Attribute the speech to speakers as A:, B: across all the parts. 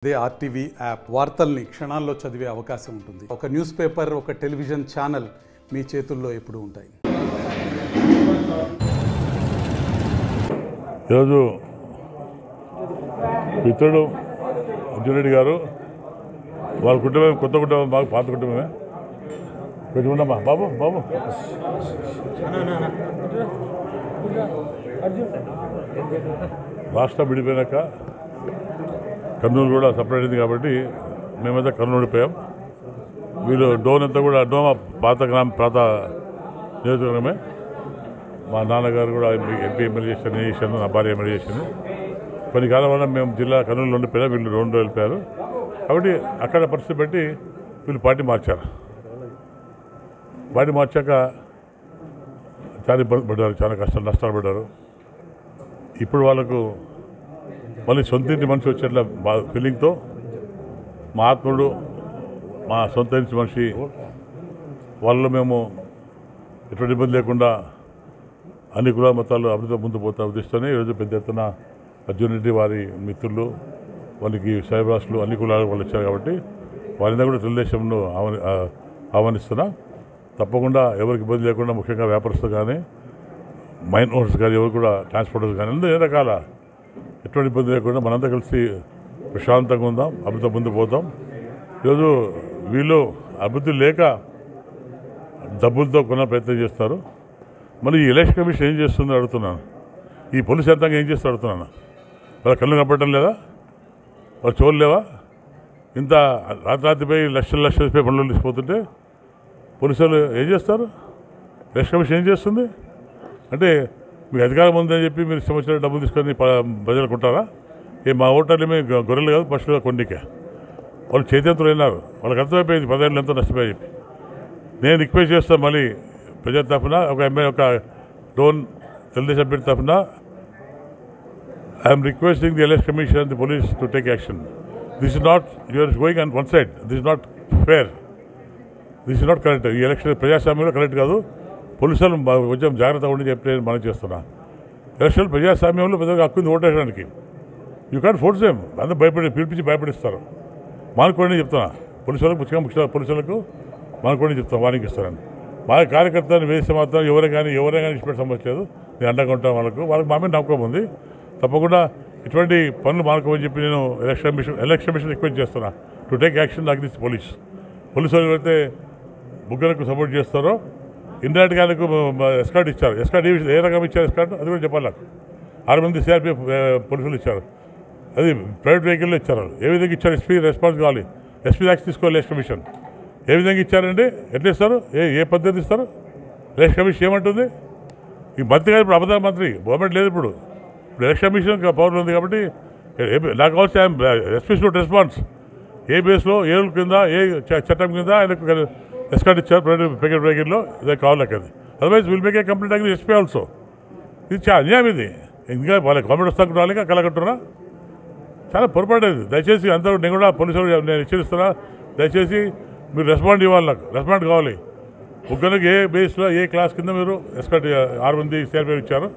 A: అదే RTV app వార్తల్ని క్షణాల్లో చదివే అవకాశం ఉంటుంది. ఒక న్యూస్ పేపర్, ఒక టెలివిజన్ ఛానల్ మీ చేతుల్లో ఎప్పుడూ ఉంటాయి.
B: ఈరోజు మిత్రుడు అర్జున్ రెడ్డి గారు వాళ్ళ కుటుంబం కొత్త కుటుంబం, బాగా పాత కుటుంబమే. పెట్టుకున్నామా బాబు బాబు రాష్ట్రం విడిపోయినాక కర్నూలు కూడా సపరేట్ అయింది కాబట్టి మేమైతే కర్నూలు విడిపోయాం. వీళ్ళు డోన్ అంతా కూడా డోమా పాత నియోజకవర్గమే. మా నాన్నగారు కూడా ఎంపీ ఎమ్మెల్యే చేశాను, నా భార్య ఎమ్మెల్యే చేసింది. కొన్ని కాలం వల్ల మేము జిల్లా కర్నూలులో ఉండిపోయాం, వీళ్ళు 2 వెళ్ళిపోయారు. కాబట్టి అక్కడ పరిస్థితి బట్టి వీళ్ళు పార్టీ మార్చారు. పార్టీ మార్చాక చాలా ఇబ్బంది పడ్డారు, చాలా నష్టాలు పడ్డారు. ఇప్పుడు వాళ్ళకు మళ్ళీ సొంత ఇంటి మనిషి వచ్చేట్ల ఫీలింగ్తో మా ఆత్ముడు, మా సొంత ఇంటి మనిషి వాళ్ళలో మేము ఎటువంటి ఇబ్బంది లేకుండా అన్ని కుల మతాలు అభివృద్ధి ముందు పోతా ఉద్దేశిస్తూనే ఈరోజు పెద్ద ఎత్తున అర్జున్ రెడ్డి వారి మిత్రులు, వాళ్ళకి సైబరాసులు అన్ని కులాలు వాళ్ళు వచ్చారు. కాబట్టి వారిని కూడా తెలుగుదేశంను ఆహ్వానిస్తున్నా. తప్పకుండా ఎవరికి ఇబ్బంది లేకుండా, ముఖ్యంగా వ్యాపారస్తులు కానీ, మైన్ ఓనర్స్ కానీ, ఎవరు కూడా ట్రాన్స్పోర్టర్స్ కానీ ఏ రకాల ఎటువంటి ఇబ్బంది లేకుండా మనంతా కలిసి ప్రశాంతంగా ఉందాం, అభివృద్ధి ముందు పోతాం. ఈరోజు వీళ్ళు అభివృద్ధి లేక డబ్బులతో కొన్న ప్రయత్నం చేస్తారు. మరి ఈ ఎలక్షన్ కమిషన్ ఏం చేస్తుందో అడుగుతున్నాను. ఈ పోలీస్ యంత్రాంగం ఏం చేస్తూ అడుగుతున్నాను. వాళ్ళ కళ్ళు కనపడటం లేదా? వాళ్ళు చూడలేవా? ఇంత రాత్రిపై లక్షల రూపాయలు పనులు తీసుకుపోతుంటే పోలీసులు ఏం చేస్తారు? ఎలక్షన్ కమిషన్ ఏం చేస్తుంది? అంటే మీకు అధికారం ఉందని చెప్పి మీరు సంవత్సరాలు డబ్బులు తీసుకొని ప్రజలకు ఉంటారా? మా ఓటర్లు మేము గొర్రెలు కాదు, పశువులుగా కొన్నికే. వాళ్ళు చేతితో అయినారు, వాళ్ళకి అర్థమైపోయింది 10 ఏళ్ళు ఎంతో నష్టపోయి చెప్పి. నేను రిక్వెస్ట్ చేస్తాను మళ్ళీ ప్రజల తరఫున, ఒక ఎమ్మెల్యే, ఒక డోన్ తెలుగుదేశం అభ్యర్థి తరఫున, I'm requesting the election commission the police to take action. This is not, you're going on one side. This is not fair, this is not correct. ఈ ఎలక్షన్ ప్రజాస్వామ్యంలో కరెక్ట్ కాదు. పోలీసులు కొంచెం జాగ్రత్తగా ఉండి చెప్పి నేను మనం చేస్తున్నా. ఎలక్షన్ ప్రజాస్వామ్యంలో పెద్దగా హక్కు ఉంది ఓటేయడానికి. You can force them. అందరూ పిలిపించి భయపడిస్తారు. మానుకోండి చెప్తున్నా. పోలీసులకు, ముఖ్యంగా పోలీసులకు మానుకోండి చెప్తాను, వార్నింగ్ ఇస్తారని. మా కార్యకర్తలను వేస్తే మాత్రం ఎవరైనా కానీ ఇచ్చిపెట్టే సమస్య లేదు. నేను అండగా ఉంటాను. వాళ్ళకి మా మీద నమ్మకం ఉంది. తప్పకుండా ఇటువంటి పనులు మానుకోమని చెప్పి నేను ఎలక్షన్ కమిషన్ రిక్వెస్ట్ చేస్తున్నా టు టేక్ యాక్షన్ అగ్నిస్ట్ పోలీస్. పోలీసులు ఎవరైతే ముగ్గురకు సపోర్ట్ చేస్తారో ఇండైరెక్ట్ గారికి ఎస్కార్ట్ ఇచ్చారు. ఎస్కార్ట్ ఏ రకం ఇచ్చారు ఎస్కార్ట్ అది కూడా చెప్పాలి నాకు. 6 మంది సిఆర్పీఎఫ్ పోలీసులు ఇచ్చారు. అది ప్రైవేట్ వెహికల్లో ఇచ్చారు. ఏ విధంగా ఇచ్చారు? ఎస్పీ రెస్పాన్స్ కావాలి. ఎస్పీ యాక్షన్ తీసుకోవాలి. ఎలక్షన్ కమిషన్ ఏ విధంగా ఇచ్చారండి? ఎట్లా ఇస్తారు? ఏ పద్ధతి ఇస్తారు? ఎలక్షన్ కమిషన్ ఏమంటుంది? ఈ మంత్రి గారు ఇప్పుడు అబద్ధ మంత్రి, గవర్నమెంట్ లేదు. ఇప్పుడు ఎలక్షన్ కమిషన్ పవర్ ఉంది. కాబట్టి నాకు కావాల్సి ఎస్పీ షుడ్ రెస్పాన్స్. ఏ బేస్లో, ఏ రూల్ కింద, ఏ చట్టం కింద ఆయనకు ఎస్కార్ట్ ఇచ్చారు ప్రైవేట్ వెహికల్లో? ఇదే కావాలి నాకు. అది otherwise will make a complete అగ్ని ఎస్పీ ఆల్సో. ఇది చాలా అన్యాయం. ఇది ఇంకా వాళ్ళ గవర్నమెంట్ వస్తాను రాలేక కలగట్టున్నా చాలా పొరపాటు. అది దయచేసి అందరూ, నేను కూడా పోలీసులు నేను హెచ్చరిస్తున్నా, దయచేసి మీరు రెస్పాండ్ ఇవ్వాలి. నాకు రెస్పాండ్ కావాలి. ముగ్గురికి ఏ బేస్లో, ఏ క్లాస్ కింద మీరు ఎస్కార్ట్ 6 మంది సిఆర్పీ ఇచ్చారు,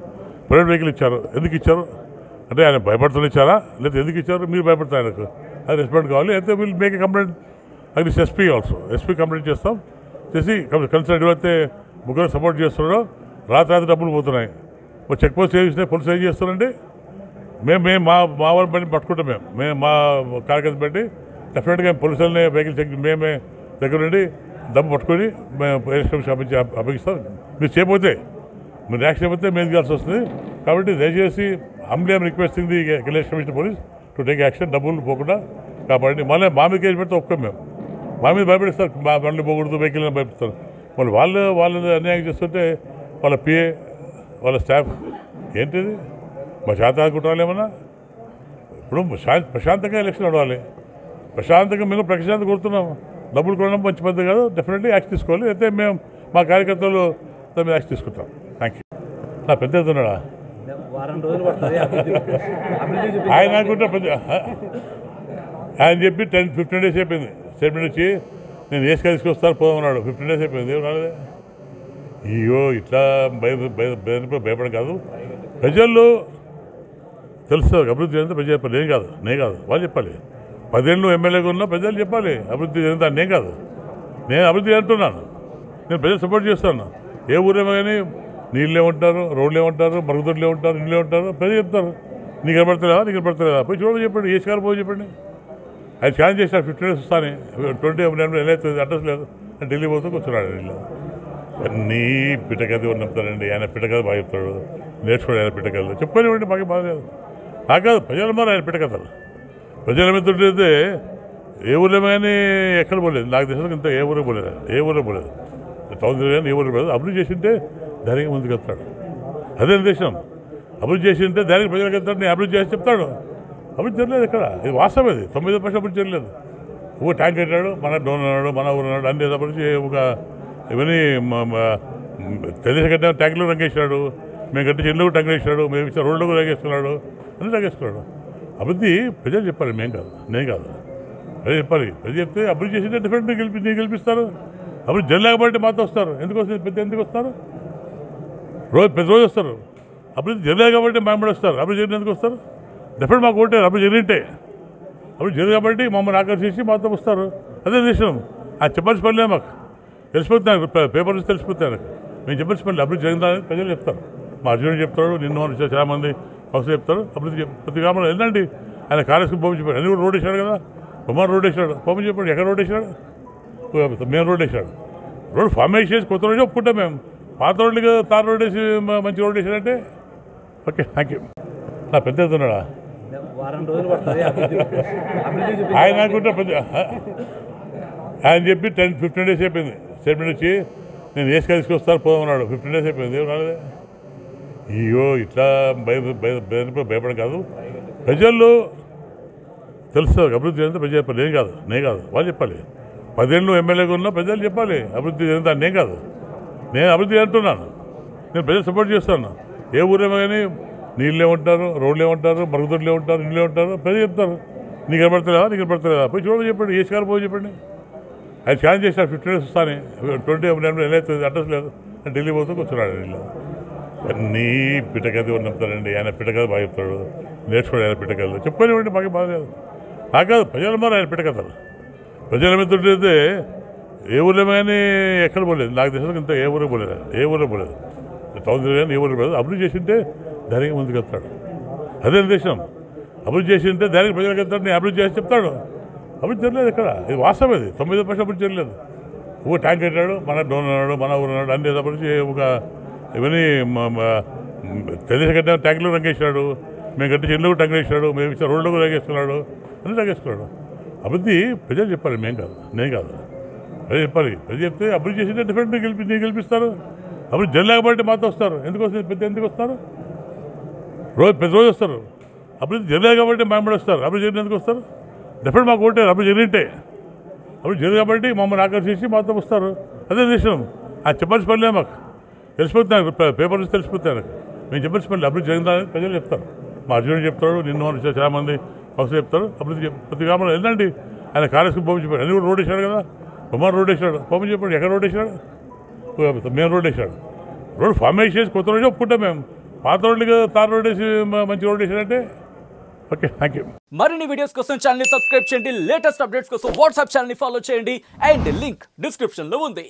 B: ప్రైవేట్ వెహికల్ ఇచ్చారు? ఎందుకు ఇచ్చారు? అంటే ఆయన భయపడుతున్న ఇచ్చారా, లేదా ఎందుకు ఇచ్చారు? మీరు భయపడతారు ఆయనకు. అది రెస్పాండ్ కావాలి. అయితే will make a complaint అగ్నిస్ట్ SP also. SP complaint చేస్తాం. చేసి కన్సర్న్ ఎవరైతే ముగ్గురు సపోర్ట్ చేస్తున్నారో రాత్రి డబ్బులు పోతున్నాయి. చెక్ పోస్ట్ చేసినా పోలీసు ఏం చేస్తారండి? మేము మా వాళ్ళ పని పట్టుకుంటాం. మేము మా కార్యకర్త బట్టి డెఫినెట్గా పోలీసులనే వెహికల్ చెక్ మేమే దగ్గర నుండి డబ్బు పట్టుకొని మేము ఎలక్షన్ కమిషన్ అప్పగిస్తాం. మీరు చేయకపోతే, మీరు యాక్షన్ అయిపోతే మేము దిగాల్సి వస్తుంది. కాబట్టి దయచేసి humbly I'm requesting the election commission police to take action. డబ్బులు పోకుండా కాపాడండి. మళ్ళీ మా మీద కేసు పెడితే ఒప్పుకోం. మేము మా మీద భయపడిస్తారు. మా బండ్లు పోకూడదు, వెహికల్ భయపడతారు. మళ్ళీ వాళ్ళు అన్యాయం చేస్తుంటే వాళ్ళ పిఏ, వాళ్ళ స్టాఫ్ ఏంటిది? మా శాతం అనుకుంటారు ఏమన్నా? ఇప్పుడు ప్రశాంతంగా ఎలక్షన్ నడవాలి. ప్రశాంతంగా మేము ప్రశాంతంగా కొడుతున్నాము. డబ్బులు కొనడం మంచి పద్ధతి కాదు. డెఫినెట్లీ యాక్షన్ తీసుకోవాలి. అయితే మేము మా కార్యకర్తలు దాని మీద యాక్షన్ తీసుకుంటాం. Thank you. నా పెద్ద ఎత్తున్నాడా ఆయన అనుకుంటా పెద్ద ఆయన చెప్పి 15 days అయిపోయింది. స్టేట్మెంట్ వచ్చి నేను ఏసుగా తీసుకొస్తాను పోదామన్నాడు. 15 days అయిపోయింది. ఏం రాలేదే? అయ్యో ఇట్లా భయపడ కాదు. ప్రజల్లో తెలుసు అభివృద్ధి అంటే ప్రజలు చెప్పాలి. నేను కాదు వాళ్ళు చెప్పాలి. 10 ఏళ్ళు ఎమ్మెల్యేగా ఉన్నా ప్రజలు చెప్పాలి అభివృద్ధి చెందుతాను. నేను కాదు, నేను అభివృద్ధి అంటున్నాను. నేను ప్రజలు సపోర్ట్ చేస్తాను. ఏ ఊరేమో కానీ నీళ్ళు ఏమంటారు, రోడ్లు ఏమంటారు, మరుగుదొడ్లు ఏమంటారు, ఇళ్ళు ఏమంటారు, ప్రజలు చెప్తారు. నీకు కనపడతలేదా, నీకు కనపడతలేదా, పోయి చూడమని చెప్పండి. ఏ గారు పోయి చెప్పండి. అది ఛాన్స్ చేశారు 15 డేస్ వస్తాను, 20 ఎలా అవుతుంది, అడ్రస్ లేదు, ఢిల్లీ పోతూ కూర్చున్నాడు. ఢిల్లీలో అన్నీ పిట్టకది నమ్ముతారండి. ఆయన పిట్టకథ బాగా చెప్తాడు, నేర్చుకోండి. ఆయన పిట్టకథలు చెప్పుకోనివ్వండి, మాకు బాగా లేదు. నాకు కాదు, ప్రజల మరి ఆయన పిట్టకథలు. ప్రజల మీద ఉంటే ఏ ఊళ్ళో కానీ ఎక్కడ పోలేదు. నాకు తెలిసిన ఇంత ఏ ఊరు పోలేదు, ఏ ఊరు పోలేదు. టౌన్ కానీ ఏ ఊరు పోలేదు. అభివృద్ధి చేసింటే దానికి ముందుకు వెళ్తాడు. అదే దేశం. అభివృద్ధి చేసింటే దానికి ప్రజలకు వెళ్తాడు. నేను అభివృద్ధి చేసి చెప్తాడు. అభివృద్ధి జరగలేదు ఇక్కడ. ఇది వాస్తవం. ఇది 90% అభివృద్ధి జరగలేదు. ఒక ట్యాంక్ కట్టాడు, మన డోన్ అన్నాడు, మన ఊరు అన్నాడు, అన్ని అభివృద్ధి. ఒక ఇవన్నీ తెలిసి కట్టిన ట్యాంకులు రంగేసినాడు, మేము కట్టించి ఇళ్ళు ట్యాంక్ వేసినాడు, మేము ఇచ్చిన రోడ్లు రంగేస్తున్నాడు, అన్నీ రంగేస్తున్నాడు. అభివృద్ధి ప్రజలు చెప్పాలి, మేము కాదు, నేను కాదు. ప్రజలు చెప్పాలి. ప్రజలు చెప్తే అభివృద్ధి చేసింటే డిఫరెంట్ నేను గెలిపిస్తారు. అభివృద్ధి జరగలేకపోతే మాతో వస్తారు. ఎందుకు వస్తుంది? పెద్ద ఎందుకు వస్తారు? ప్రతిరోజు వస్తారు. అభివృద్ధి జరగలేదు కాబట్టి మమ్మల్ని వస్తారు. అభివృద్ధి జరిగిన ఎందుకు వస్తారు? డెఫినెట్ మాకు ఓటే. అభివృద్ధి జరిగింటే అభివృద్ధి జరిగింది కాబట్టి మమ్మల్ని ఆకర్షించి మాతో వస్తారు. అదే దేశం. అది చెప్పాల్సిన పని లేదు. మాకు తెలిసిపోతున్నాను, పేపర్ నుంచి తెలిసిపోతాను. మేము చెప్పాల్సిన పని అభివృద్ధి జరిగిందని ప్రజలు చెప్తారు. మా అర్జునుడు చెప్తాడు, నిన్న చాలా మంది అవసరం చెప్తారు. అభివృద్ధి ప్రతి గ్రామంలో వెళ్ళండి. ఆయన కాలేజ్కి పంపి చెప్పాడు. అన్ని కూడా రోడ్ వేసాడు కదా, బొమ్మ రోడ్ వేసాడు, పంపి చెప్పాడు. ఎక్కడ రోడ్ వేసాడు? మేము రోడ్ వేసాడు. రోడ్ ఫార్మేషన్ చేసి కొత్త రోడ్డు ఒప్పుకుంటాం మేము. పాత రోడ్లు తార్ రోడ్ వేసి మంచి రోడ్ వేసాడంటే ఓకే, థ్యాంక్ యూ. నా పెద్ద ఉన్నాడా ఆయన అనుకుంటా పెద్ద ఆయన చెప్పి 15 డేస్ అయిపోయింది. స్టేట్మెంట్ వచ్చి నేను ఏసుగా తీసుకొస్తాను పోదామన్నాడు. 15 డేస్ అయిపోయింది. ఏం రాలేదే. అయ్యో ఇట్లా భయపడం కాదు. ప్రజల్లో తెలుస్తుంది అభివృద్ధి చెందితే ప్రజలు చెప్పాలి. నేను కాదు వాళ్ళు చెప్పాలి. 10 ఏళ్ళు ఎమ్మెల్యేగా ఉన్నా ప్రజలు చెప్పాలి అభివృద్ధి చెందుతాను. నేను కాదు, నేను అభివృద్ధి అంటున్నాను. నేను ప్రజలు సపోర్ట్ చేస్తాను. ఏ ఊరేమో కానీ నీళ్ళు ఏమంటారు, రోడ్లు ఏమంటారు, మరుగుదొడ్లు ఏమంటారు, ఇళ్ళు ఏమంటారు, ప్రజలు చెప్తారు. నీకు కనపడతలేదా, నీకు కనపడతలేదా, పోయి చూడమని చెప్పండి. ఏ గారు పోయి చెప్పండి. అది ఛాన్స్ చేశారు 15 డేస్ వస్తాను, 20 ఎలా అవుతుంది, అడ్రస్ లేదు, ఢిల్లీ పోతూ కూర్చున్నాడు. ఢిల్లీలో అన్నీ పిట్టకథ నమ్ముతారండి. ఆయన పిట్టకథ బాగా చెప్తాడు, నేర్చుకోండి. ఆయన పిట్టకథలు చెప్పుకోనివ్వండి, మాకు బాగా లేదు. నాకు కాదు, ప్రజల మరి ఆయన పిట్టకథలు. ప్రజల మీద ఉంటే ఏ ఊళ్ళో కానీ ఎక్కడ పోలేదు. నాకు తెలిసిన ఇంత ఏ ఊరు పోలేదు, ఏ ఊరు పోలేదు. టౌన్ కానీ ఏ ఊరు పోలేదు. అభివృద్ధి చేసింటే దానికి ముందుకు వెళ్తాడు. అదే దేశం. అభివృద్ధి చేసింటే దానికి ప్రజలకు వెళ్తాడు. నేను అభివృద్ధి చేసి చెప్తాడు. అభివృద్ధి జరగలేదు ఇక్కడ. ఇది వాస్తవం. ఇది 90% అభివృద్ధి జరగలేదు. ఒక ట్యాంక్ కట్టాడు, మన డోన్ అన్నాడు, మన ఊరు అన్నాడు, అన్ని అభివృద్ధి. ఒక ఇవన్నీ తెలిసి కట్టిన ట్యాంకులు రంగేసినాడు, మేము కట్టించి ఇళ్ళు ట్యాంక్ వేసినాడు, మేము ఇచ్చిన రోడ్లు రంగేస్తున్నాడు, అన్నీ రంగేస్తున్నాడు. అభివృద్ధి ప్రజలు చెప్పాలి, మేము కాదు, నేను కాదు. ప్రజలు చెప్పాలి. ప్రజలు చెప్తే అభివృద్ధి చేసింటే డిఫరెంట్ నేను గెలిపిస్తారు. అభివృద్ధి జరగలేకపోతే మాతో వస్తారు. ఎందుకు వస్తుంది? పెద్ద ఎందుకు వస్తారు? ప్రతిరోజు వస్తారు. అభివృద్ధి జరగలేదు కాబట్టి మమ్మల్ని వస్తారు. అభివృద్ధి జరిగిన ఎందుకు వస్తారు? డెఫినెట్ మాకు ఓటే. అభివృద్ధి జరిగింటే అభివృద్ధి జరిగింది కాబట్టి మమ్మల్ని ఆకర్షించి మాతో వస్తారు. అదే దేశం. అది చెప్పాల్సిన పని లేదు. మాకు తెలిసిపోతున్నాను, పేపర్ నుంచి తెలిసిపోతాను. మేము చెప్పాల్సిన పని అభివృద్ధి జరిగిందని ప్రజలు చెప్తారు. మా అర్జునుడు చెప్తాడు, నిన్న చాలా మంది అవసరం చెప్తారు. అభివృద్ధి ప్రతి గ్రామంలో వెళ్ళండి. ఆయన కాలేజ్కి పంపి చెప్పాడు. అన్ని కూడా రోడ్ వేసాడు కదా, బొమ్మ రోడ్ వేసాడు, పంపి చెప్పాడు. ఎక్కడ రోడ్ వేసాడు? మేము రోడ్ వేసాడు. రోడ్ ఫార్మేషన్ చేసి కొత్త రోడ్డు ఒప్పుకుంటాం మేము. పాత రోడ్లు తార్ రోడ్ వేసి మంచి రోడ్ వేసాడంటే ఓకే, థ్యాంక్ యూ.
C: మరిన్ని వీడియోస్ కోసం ఛానల్ ని సబ్స్క్రైబ్ చేయండి. లేటెస్ట్ అప్డేట్స్ కోసం వాట్సాప్ ఛానల్ ని ఫాలో చేయండి. అండ్ లింక్ డిస్క్రిప్షన్ లో ఉంది.